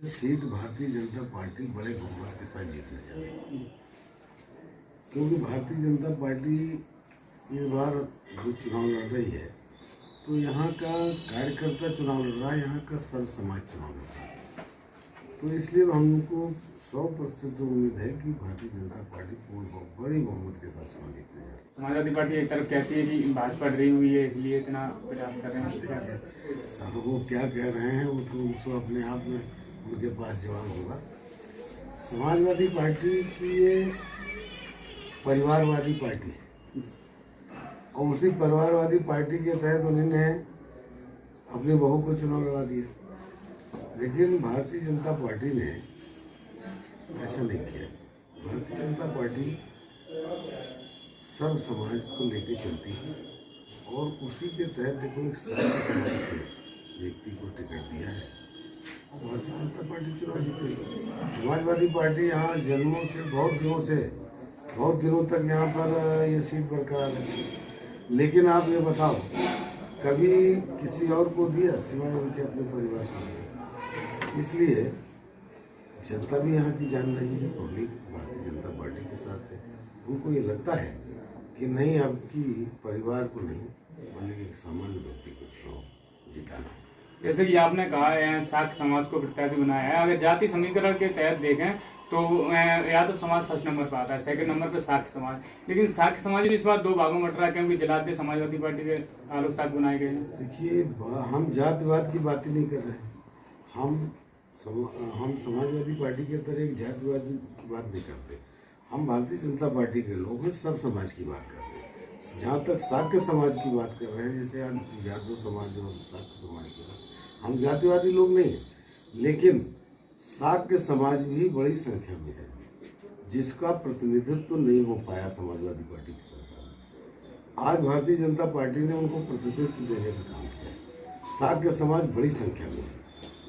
Seat Bharatiya Janata party बड़े बहुमत के साथ जीतने जा रही है, क्योंकि भारतीय जनता पार्टी इस बार जो चुनाव लड़ रही है तो यहाँ का कार्यकर्ता चुनाव लड़ रहा है, यहाँ का सर्व समाज चुनाव लड़ रहा है। तो इसलिए हमको 100% उम्मीद है कि भारतीय जनता पार्टी बड़ी बहुमत के साथ चुनाव जीतने जा रही है। समाजवादी पार्टी एक तरफ कहती है कि भाजपा डरी हुई है इसलिए इतना प्रयास कर रहे हैं। सब वो क्या कह रहे हैं वो तो उनको अपने आप में उनके पास जवाब होगा। समाजवादी पार्टी की ये परिवारवादी पार्टी है और उसी परिवारवादी पार्टी के तहत उन्होंने अपनी बहू को चुनाव लड़ा दिया, लेकिन भारतीय जनता पार्टी ने ऐसा नहीं किया। भारतीय जनता पार्टी सर्व समाज को लेकर चलती है और उसी के तहत देखो एक सर्व समाज के व्यक्ति को टिकट दिया है और भारतीय जनता पार्टी चुनाव जीतेगी। समाजवादी पार्टी यहाँ जन्मों से बहुत दिनों तक यहाँ पर ये सीट बरकरार है, लेकिन आप ये बताओ कभी किसी और को दिया सिवाय उनके अपने परिवार को? इसलिए जनता भी यहाँ की जान रही है, पब्लिक भारतीय जनता पार्टी के साथ है। उनको ये लगता है कि नहीं, अब की परिवार को नहीं बल्कि एक सामान्य व्यक्ति को चुनाव जिताना। जैसे कि आपने कहा है साख समाज को प्रत्याशी बनाया है, अगर जाति समीकरण के तहत देखें तो यादव समाज फर्स्ट नंबर पर आता है, सेकंड नंबर पर साख समाज। लेकिन साख समाज इस बार दो भागों में बट रहा है क्योंकि जलाते समाजवादी पार्टी के आलोक साख बनाए गए हैं। देखिए, हम जातिवाद की बात ही नहीं कर रहे हैं। हम समाजवादी पार्टी के तरह एक जातिवाद की बात नहीं करते। हम भारतीय जनता पार्टी के लोग हैं, सब समाज की बात करते हैं। जहाँ तक शाक्य समाज की बात कर रहे हैं, जैसे आप यादव समाज और शाक्य समाज की बात, हम जातिवादी लोग नहीं हैं, लेकिन शाक्य समाज भी बड़ी संख्या में है जिसका प्रतिनिधित्व नहीं हो पाया समाजवादी पार्टी की सरकार में। आज भारतीय जनता पार्टी ने उनको प्रतिनिधित्व देने का काम किया। शाक्य समाज बड़ी संख्या में है,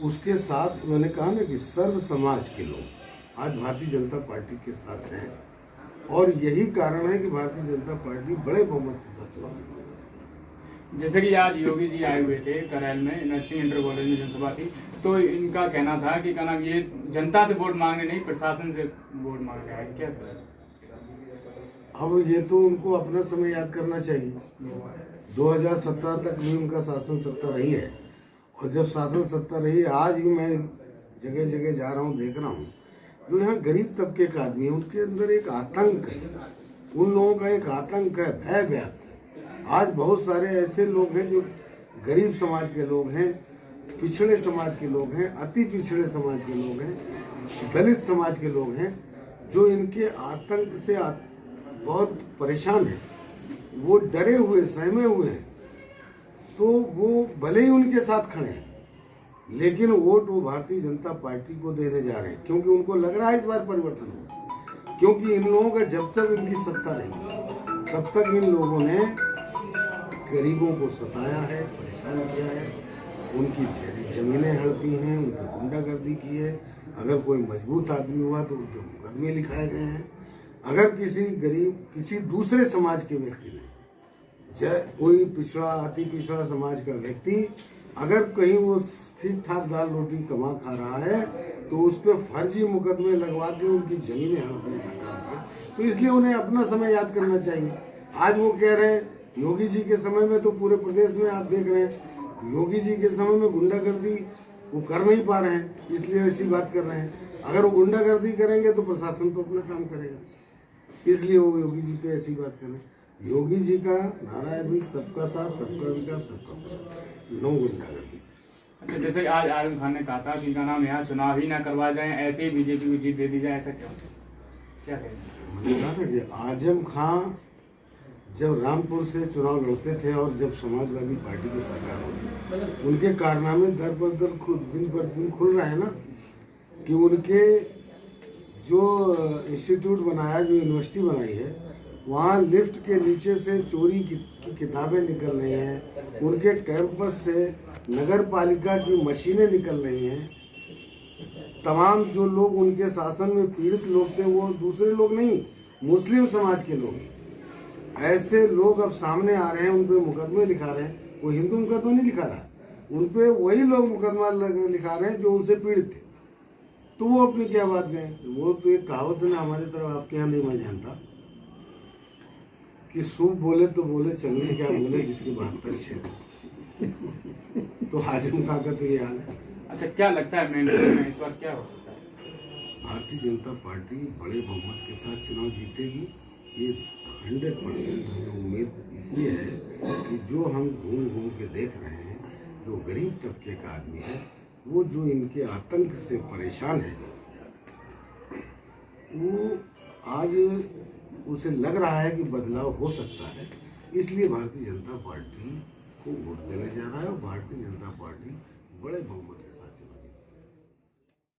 उसके साथ मैंने कहा ना कि सर्व समाज के लोग आज भारतीय जनता पार्टी के साथ हैं और यही कारण है कि भारतीय जनता पार्टी बड़े बहुमत के साथ चुनाव जीतने जा रही है। जैसे कि आज योगी जी आए हुए थे करैल में, नर्सिंग इंटर कॉलेज में जनसभा थी, तो इनका कहना था कि क्या नाम ये जनता से वोट मांगने नहीं प्रशासन से वोट मांग रहा है। क्या अब ये तो उनको अपना समय याद करना चाहिए। 2017 तक भी उनका शासन सत्ता रही है और जब शासन सत्ता रही, आज भी मैं जगह जगह जा रहा हूँ, देख रहा हूँ जो यहाँ गरीब तबके का आदमी है उनके अंदर एक आतंक है, उन लोगों का एक आतंक है, भय व्याप्त है। आज बहुत सारे ऐसे लोग हैं जो गरीब समाज के लोग हैं, पिछड़े समाज के लोग हैं, अति पिछड़े समाज के लोग हैं, दलित समाज के लोग हैं, जो इनके आतंक से बहुत परेशान हैं। वो डरे हुए सहमे हुए हैं, तो वो भले ही उनके साथ खड़े हैं लेकिन वोट वो भारतीय जनता पार्टी को देने जा रहे हैं, क्योंकि उनको लग रहा है इस बार परिवर्तन होगा। क्योंकि इन लोगों का जब तक इनकी सत्ता रही तब तक इन लोगों ने गरीबों को सताया है, परेशान किया है, उनकी जमीनें हड़पी हैं, उन पर गुंडागर्दी की है। अगर कोई मजबूत आदमी हुआ तो उन पर मुकदमे लिखाए गए हैं। अगर किसी गरीब किसी दूसरे समाज के व्यक्ति ने, कोई पिछड़ा अति पिछड़ा समाज का व्यक्ति अगर कहीं वो ठीक ठाक दाल रोटी कमा खा रहा है तो उस पर फर्जी मुकदमे लगवा के उनकी जमीनें हड़पने का काम किया। तो इसलिए उन्हें अपना समय याद करना चाहिए। आज वो कह रहे हैं योगी जी के समय में, तो पूरे प्रदेश में आप देख रहे हैं योगी जी के समय में गुंडागर्दी वो कर नहीं पा रहे हैं, इसलिए ऐसी बात कर रहे हैं। अगर वो गुंडागर्दी करेंगे तो प्रशासन तो अपना काम करेगा, इसलिए वो योगी जी पे ऐसी बात कर रहे हैं। योगी जी का नारा है भी सबका साथ, सबका विकास, सबका प्रयास, नो गुंडागर्दी। अच्छा, जैसे आज आजम खान ने कहा था कि क्या नाम यहाँ चुनाव ही ना करवाए जाए, ऐसे ही बीजेपी को जीत दे दी जाए, ऐसा क्या कहेंगे? आजम खान जब रामपुर से चुनाव लड़ते थे और जब समाजवादी पार्टी की सरकार होगी, उनके कारनामे दर पर दिन खुल रहे हैं ना, कि उनके जो इंस्टीट्यूट बनाया, जो यूनिवर्सिटी बनाई है, वहाँ लिफ्ट के नीचे से चोरी की किताबें निकल रही हैं, उनके कैंपस से नगर पालिका की मशीनें निकल रही हैं। तमाम जो लोग उनके शासन में पीड़ित लोग थे वो दूसरे लोग नहीं, मुस्लिम समाज के लोग हैं। ऐसे लोग अब सामने आ रहे हैं, उन पर मुकदमे लिखा रहे हैं। वो हिंदू मुकदमा नहीं लिखा रहा, उन पर वही लोग मुकदमा लिखा रहे हैं जो उनसे पीड़ित थे। तो वो अपनी क्या बात कहें। वो तो एक कहावत है ना हमारी तरफ, आपके यहाँ नहीं मैं जानता, कि सूप बोले तो बोले चलने क्या बोले जिसके 72 शेर। तो हाजिम का तो ये हाल है। अच्छा, क्या लगता है मैंडेट में इस बार क्या हो सकता है? भारतीय जनता पार्टी बड़े बहुमत के साथ चुनाव जीतेगी, ये 100% हमें उम्मीद इसलिए है कि जो हम घूम घूम के देख रहे हैं, जो गरीब तबके का आदमी है, वो जो इनके आतंक से परेशान है, वो आज उसे लग रहा है कि बदलाव हो सकता है। इसलिए भारतीय जनता पार्टी को वोट देने जा रहा है और भारतीय जनता पार्टी बड़े बहुमत